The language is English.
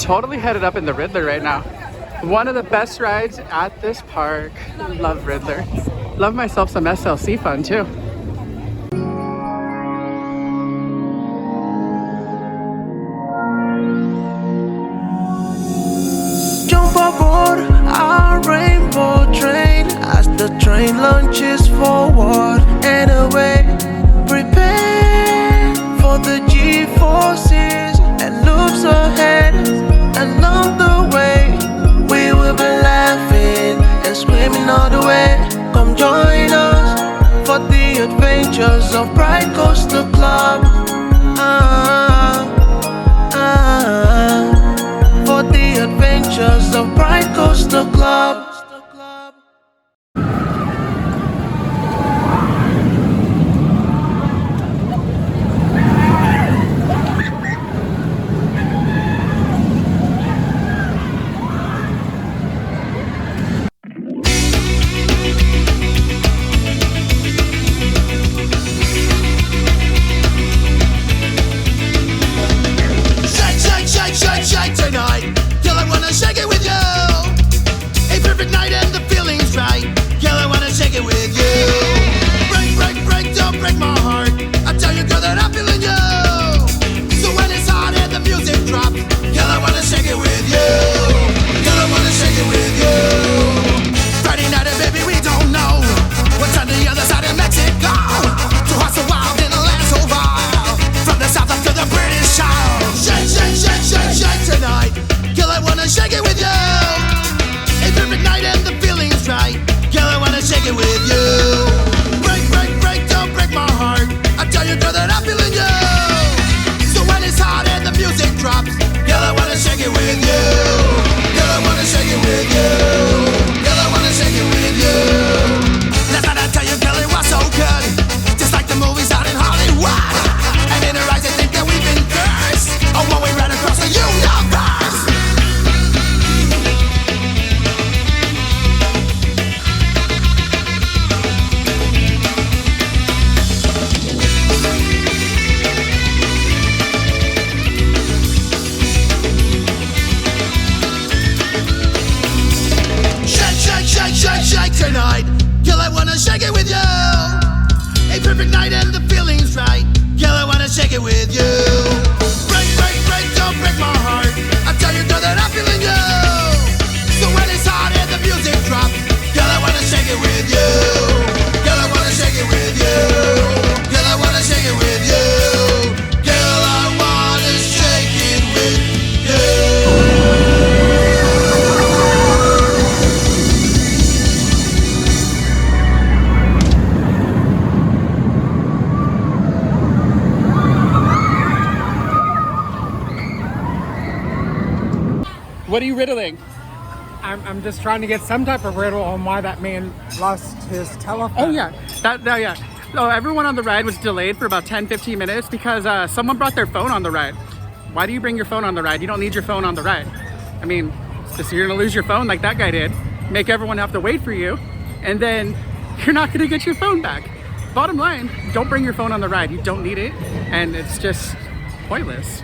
Totally headed up in the Riddler right now. One of the best rides at this park. Love Riddler. Love myself some SLC fun too. Jump aboard our rainbow train as the train launches forward and away. Prepare for the G-forces and loops ahead. Along the way, we will be laughing and screaming all the way. Come join us for the adventures of Pride Coaster Club. For the adventures of Pride Coaster Club. Shake tonight, girl, I wanna shake it with you. A perfect night and the feeling's right, girl, I wanna shake it with you. Break, break, break, don't break my heart. I tell you, girl, that I'm feeling you. So when it's hot and the music drops, girl, I wanna shake it with you. Girl, I wanna shake it with you. Friday night and baby, we don't know what's on the other side of Mexico. So hot, so wild, in a land so vile. From the south up to the British Isles. Shake, shake, shake, shake, shake tonight, girl, I wanna shake it with you. A perfect night and the feeling's right, girl, I wanna shake it with you. Break, break, break, don't break my heart. I tell you, girl, that I'm feeling you. So when it's hot and the music drops, girl, I wanna shake it with you. Girl, I wanna shake it with you. Girl, I wanna shake it with you. Last night I tell you, girl, it was so good, just like the movies out in Hollywood. And in her eyes, I think that we've been cursed. Oh, when we ran across the universe. Shake, shake, shake, shake, shake tonight, girl, I wanna shake it with you. A perfect night and the feeling's right, girl, I wanna shake it with you. Break, break, break, don't break my heart. I tell you, girl, that I'm feeling you. So when it's hot and the music drops, girl, I wanna shake it with you. Girl, I wanna shake it with you. Girl, I wanna shake it with you. Girl, I wanna shake it with you. What are you riddling? I'm just trying to get some type of riddle on why that man lost his telephone. Oh yeah, yeah. So everyone on the ride was delayed for about 10-15 minutes because someone brought their phone on the ride. Why do you bring your phone on the ride? You don't need your phone on the ride. I mean, just you're gonna lose your phone like that guy did, make everyone have to wait for you, and then you're not gonna get your phone back. Bottom line, don't bring your phone on the ride. You don't need it, and it's just pointless.